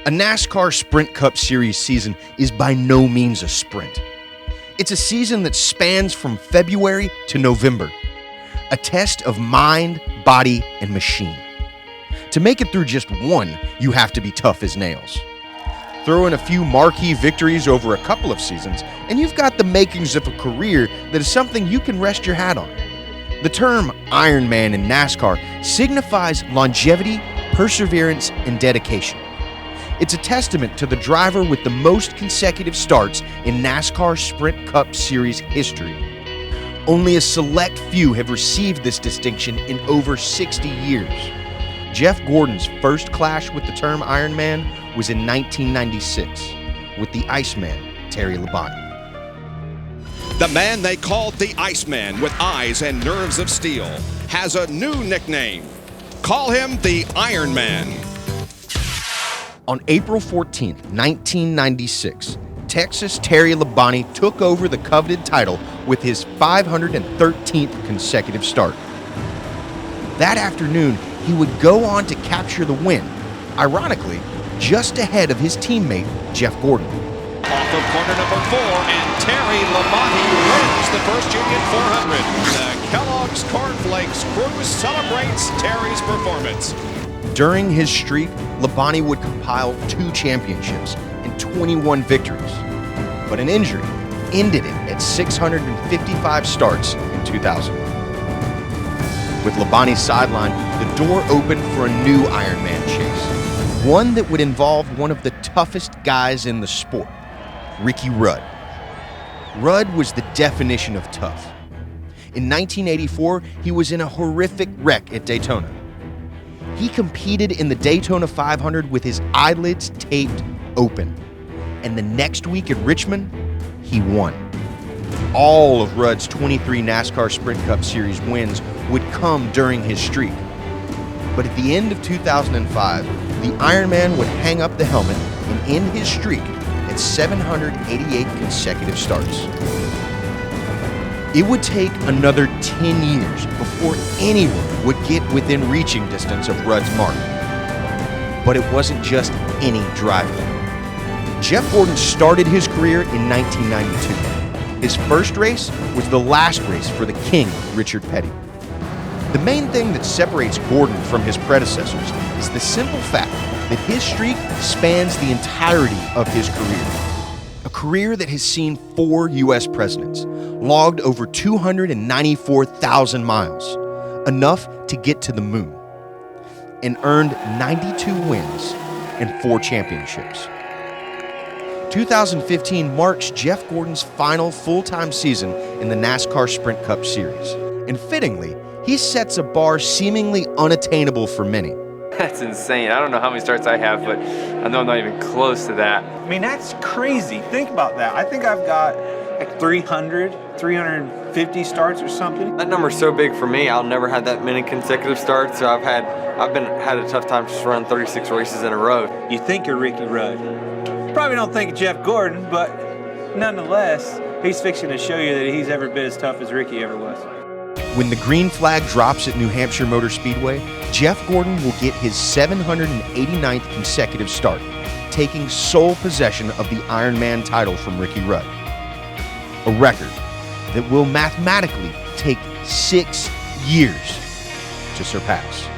A NASCAR Sprint Cup Series season is by no means a sprint. It's a season that spans from February to November, a test of mind, body, and machine. To make it through just one, you have to be tough as nails. Throw in a few marquee victories over a couple of seasons, and you've got the makings of a career that is something you can rest your hat on. The term Ironman in NASCAR signifies longevity, perseverance, and dedication. It's a testament to the driver with the most consecutive starts in NASCAR Sprint Cup Series history. Only a select few have received this distinction in over 60 years. Jeff Gordon's first clash with the term Ironman was in 1996 with the Iceman, Terry Labonte. The man they called the Iceman, with eyes and nerves of steel, has a new nickname. Call him the Iron Man. On April 14th, 1996, Texas Terry Labonte took over the coveted title with his 513th consecutive start. That afternoon, he would go on to capture the win, ironically, just ahead of his teammate, Jeff Gordon. Off of corner number 4, and Terry Labonte wins the first Union 400. The Kellogg's Cornflakes crew celebrates Terry's performance. During his streak, Labonte would compile 2 championships and 21 victories, but an injury ended it at 655 starts in 2000. With Labonte sidelined, the door opened for a new Ironman chase, one that would involve one of the toughest guys in the sport, Ricky Rudd. Rudd was the definition of tough. In 1984, he was in a horrific wreck at Daytona. He competed in the Daytona 500 with his eyelids taped open, and the next week at Richmond, he won. All of Rudd's 23 NASCAR Sprint Cup Series wins would come during his streak. But at the end of 2005, the Ironman would hang up the helmet and end his streak at 788 consecutive starts. It would take another 10 years before anyone would get within reaching distance of Rudd's mark. But it wasn't just any driver. Jeff Gordon started his career in 1992. His first race was the last race for the king, Richard Petty. The main thing that separates Gordon from his predecessors is the simple fact that his streak spans the entirety of his career. A career that has seen 4 U.S. presidents, logged over 294,000 miles, enough to get to the moon, and earned 92 wins and 4 championships. 2015 marks Jeff Gordon's final full-time season in the NASCAR Sprint Cup Series, and fittingly, he sets a bar seemingly unattainable for many. That's insane. I don't know how many starts I have, but I know I'm not even close to that. I mean, that's crazy. Think about that. I think I've got like 350 starts or something. That number's so big for me. I'll never have that many consecutive starts. So I've had a tough time just running 36 races in a row. You think you're Ricky Rudd. Probably don't think of Jeff Gordon, but nonetheless, he's fixing to show you that he's every bit as tough as Ricky ever was. When the green flag drops at New Hampshire Motor Speedway, Jeff Gordon will get his 789th consecutive start, taking sole possession of the Ironman title from Ricky Rudd. A record that will mathematically take 6 years to surpass.